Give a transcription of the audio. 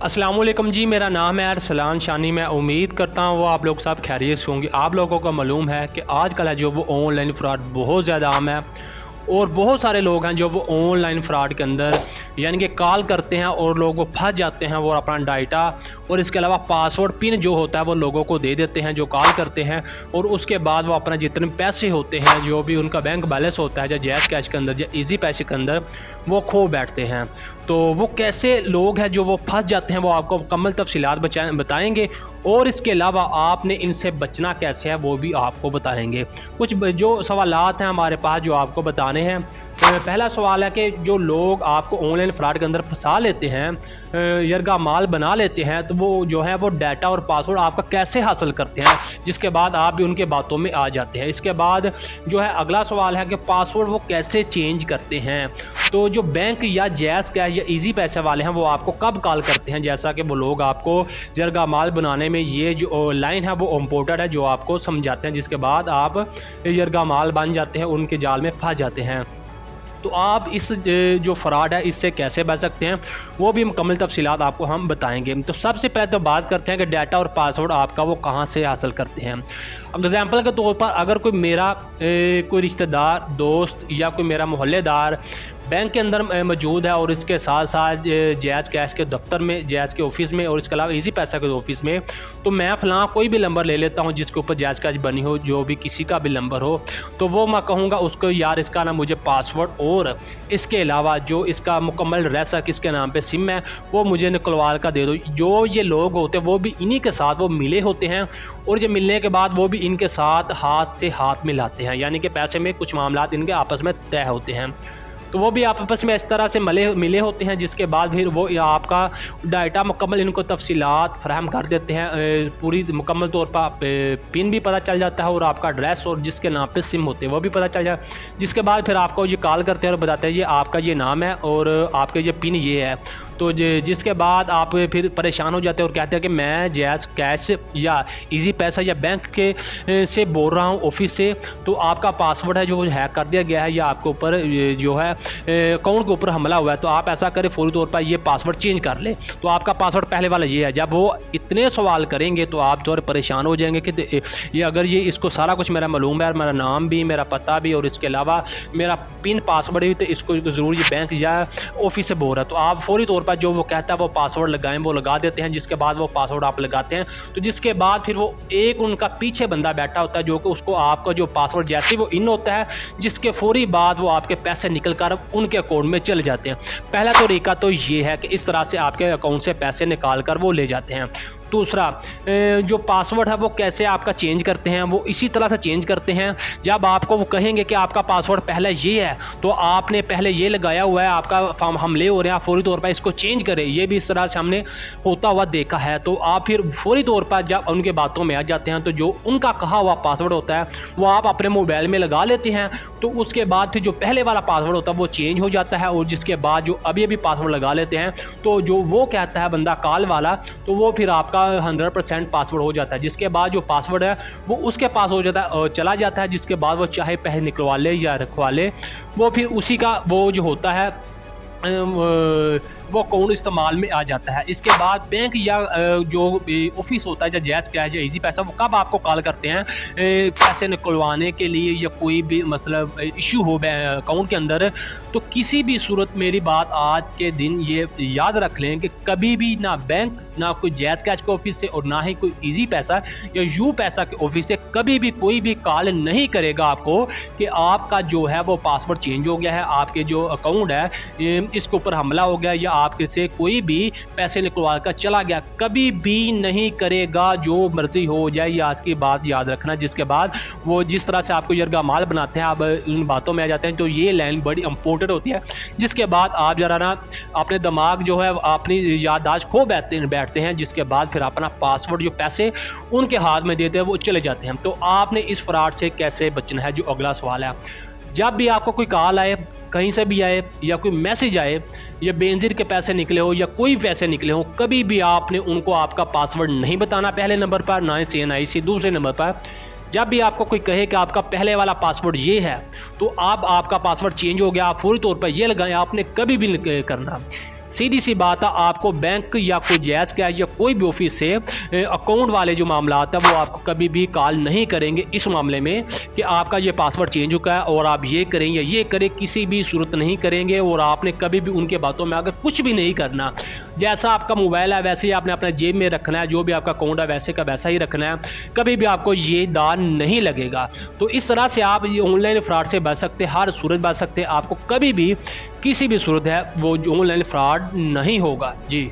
अस्सलाम वालेकुम जी, मेरा नाम है अरसलान शानी। मैं उम्मीद करता हूँ वो आप लोग सब खैरियत से होंगे। आप लोगों को मालूम है कि आजकल है जो वो ऑनलाइन फ़्रॉड बहुत ज़्यादा आम है और बहुत सारे लोग हैं जो वो ऑनलाइन फ़्रॉड के अंदर यानी कि कॉल करते हैं और लोग वो फंस जाते हैं। वो अपना डाटा और इसके अलावा पासवर्ड पिन जो होता है वो लोगों को दे देते हैं जो कॉल करते हैं, और उसके बाद वो अपना जितने पैसे होते हैं जो भी उनका बैंक बैलेंस होता है या जैज़ कैश के अंदर या इजी पैसे के अंदर वो खो बैठते हैं। तो वो कैसे लोग हैं जो वो फंस जाते हैं वो आपको मुकम्मल तफसीलात बताएंगे, और इसके अलावा आपने इनसे बचना कैसे है वो भी आपको बताएंगे। कुछ जो सवालात हैं हमारे पास जो आपको बताने हैं। पहला सवाल है कि जो लोग आपको ऑनलाइन फ्रॉड के अंदर फंसा लेते हैं, यरगा माल बना लेते हैं, तो वो जो है वो डाटा और पासवर्ड आपका कैसे हासिल करते हैं, जिसके बाद आप भी उनके बातों में आ जाते हैं। इसके बाद जो है अगला सवाल है कि पासवर्ड वो कैसे चेंज करते हैं। तो जो बैंक या जैज़ कैश या इजी पैसे वाले हैं वो आपको कब कॉल करते हैं, जैसा कि वो लोग आपको जरगा माल बनाने में ये जो लाइन है वो इम्पोर्टेड है जो आपको समझाते हैं, जिसके बाद आप जरगा माल बन जाते हैं, उनके जाल में फंस जाते हैं। तो आप इस जो फ्रॉड है इससे कैसे बच सकते हैं वो भी मुकम्मल तफसीलात आपको हम बताएंगे। तो सबसे पहले तो बात करते हैं कि डाटा और पासवर्ड आपका वो कहाँ से हासिल करते हैं। एग्जाम्पल के तौर पर अगर कोई मेरा कोई रिश्तेदार, दोस्त या कोई मेरा मोहल्लेदार बैंक के अंदर मौजूद है और इसके साथ साथ जैज़ कैश के दफ्तर में, जैज़ के ऑफिस में और इसके अलावा इजी पैसा के ऑफिस में, तो मैं फ़लाँ कोई भी नंबर ले लेता हूँ जिसके ऊपर जैज़ कैश बनी हो, जो भी किसी का भी नंबर हो, तो वो मैं कहूँगा उसको यार इसका ना मुझे पासवर्ड और इसके अलावा जो इसका मुकम्मल रैसा किसके नाम पे सिम है वो मुझे निकलवा कर दे दो। जो ये लोग होते हैं वो भी इन्हीं के साथ वो मिले होते हैं, और ये मिलने के बाद वो भी इनके साथ हाथ से हाथ मिलाते हैं, यानी कि पैसे में कुछ मामलात इनके आपस में तय होते हैं। तो वो भी आपस में इस तरह से मिले होते हैं, जिसके बाद फिर वो आपका डाटा मुकम्मल इनको तफसीलात फराहम कर देते हैं, पूरी मुकम्मल तौर पर पिन भी पता चल जाता है और आपका एड्रेस और जिसके नाम पे सिम होते हैं वो भी पता चल जाए। जिसके बाद फिर आपको ये कॉल करते हैं और बताते हैं ये आपका ये नाम है और आपके ये पिन ये है। तो जिसके बाद आप फिर परेशान हो जाते हैं और कहते हैं कि मैं जैज़ कैश या इजी पैसा या बैंक के से बोल रहा हूँ ऑफिस से, तो आपका पासवर्ड है जो हैक कर दिया गया है या आपके ऊपर जो है अकाउंट के ऊपर हमला हुआ है, तो आप ऐसा करें फौरी तौर पर ये पासवर्ड चेंज कर लें। तो आपका पासवर्ड पहले वाला ये है। जब वो इतने सवाल करेंगे तो आप थोड़े परेशान हो जाएंगे कि ये अगर ये इसको सारा कुछ मेरा मालूम है, मेरा नाम भी, मेरा पता भी और इसके अलावा मेरा पिन पासवर्ड भी, तो इसको ज़रूर ये बैंक या ऑफिस से बोल रहा है। तो आप फौरी तौर पर जो वो कहता है वो पासवर्ड लगाएं, वो लगा देते हैं। जिसके बाद वो पासवर्ड आप लगाते हैं तो जिसके बाद फिर वो एक उनका पीछे बंदा बैठा होता है जो कि उसको आपका जो पासवर्ड जैसे वो इन होता है, जिसके फौरी बाद वो आपके पैसे निकल कर उनके अकाउंट में चले जाते हैं। पहला तरीका तो ये है कि इस तरह से आपके अकाउंट से पैसे निकाल कर वो ले जाते हैं। दूसरा, जो पासवर्ड है वो कैसे आपका चेंज करते हैं, वो इसी तरह से चेंज करते हैं। जब आपको वो कहेंगे कि आपका पासवर्ड पहले ये है तो आपने पहले ये लगाया हुआ है, आपका फॉर्म हमले हो रहे हैं, आप फौरी तौर पर इसको चेंज करें। ये भी इस तरह से हमने होता हुआ देखा है। तो आप फिर फौरी तौर पर जब उनके बातों में आ जाते हैं तो जो उनका कहा हुआ पासवर्ड होता है वो आप अपने मोबाइल में लगा लेते हैं। तो उसके बाद फिर जो पहले वाला पासवर्ड होता है वो चेंज हो जाता है, और जिसके बाद जो अभी अभी पासवर्ड लगा लेते हैं तो जो वो कहता है बंदा कॉल वाला, तो वो फिर आपका 100% पासवर्ड हो जाता है। जिसके बाद जो पासवर्ड है वो उसके पास हो जाता है, चला जाता है। जिसके बाद वो चाहे पहले निकलवा ले या रखवा ले, वो फिर उसी का वो जो होता है वो अकाउंट इस्तेमाल में आ जाता है। इसके बाद बैंक या जो ऑफिस होता है या जैज़ कैश या इजी पैसा, वो कब आपको कॉल करते हैं पैसे निकलवाने के लिए या कोई भी मतलब इशू हो अकाउंट के अंदर। तो किसी भी सूरत मेरी बात आज के दिन ये याद रख लें कि कभी भी ना बैंक, ना कोई जैज़ कैश के ऑफिस से और ना ही कोई इजी पैसा या यू पैसा के ऑफिस से कभी भी कोई भी कॉल नहीं करेगा आपको कि आपका जो है वो पासवर्ड चेंज हो गया है, आपके जो अकाउंट है इसके ऊपर हमला हो गया या आपके से कोई भी पैसे निकलवा कर चला गया। कभी भी नहीं करेगा, जो मर्जी हो जाए। ये आज की बात याद रखना। जिसके बाद वो जिस तरह से आपको यरगा माल बनाते हैं, आप उन बातों में आ जाते हैं, तो ये लाइन बड़ी इंपॉर्टेंट होती है। जिसके बाद आप जरा ना अपने दिमाग जो है अपनी याददाश्त खो बैठते हैं। जिसके बाद फिर अपना पासवर्ड जो पैसे उनके हाथ में देते हैं वो चले जाते हैं। तो आपने इस फ्रॉड से कैसे बचना है, जो अगला सवाल है। जब भी आपको कोई कॉल आए, कहीं से भी आए या कोई मैसेज आए या बेनज़ीर के पैसे निकले हो या कोई पैसे निकले हो, कभी भी आपने उनको आपका पासवर्ड नहीं बताना पहले नंबर पर, ना ही CNIC दूसरे नंबर पर। जब भी आपको कोई कहे कि आपका पहले वाला पासवर्ड ये है, तो आपका पासवर्ड चेंज हो गया, आप फौरी तौर पर ये लगाएं, आपने कभी भी करना। सीधी सी बात है, आपको बैंक या कोई जैज़ कैश या कोई भी ऑफिस से अकाउंट वाले जो मामला आता है वो आपको कभी भी कॉल नहीं करेंगे इस मामले में कि आपका ये पासवर्ड चेंज हो गया है और आप ये करें या ये करें, किसी भी सूरत नहीं करेंगे। और आपने कभी भी उनके बातों में अगर कुछ भी नहीं करना, जैसा आपका मोबाइल है वैसे ही आपने अपना जेब में रखना है, जो भी आपका अकाउंट है वैसे का वैसा ही रखना है, कभी भी आपको ये दान नहीं लगेगा। तो इस तरह से आप ये ऑनलाइन फ्रॉड से बच सकते हैं, हर सूरत बच सकते हैं, आपको कभी भी किसी भी सूरत है वो ऑनलाइन फ्रॉड नहीं होगा। जी।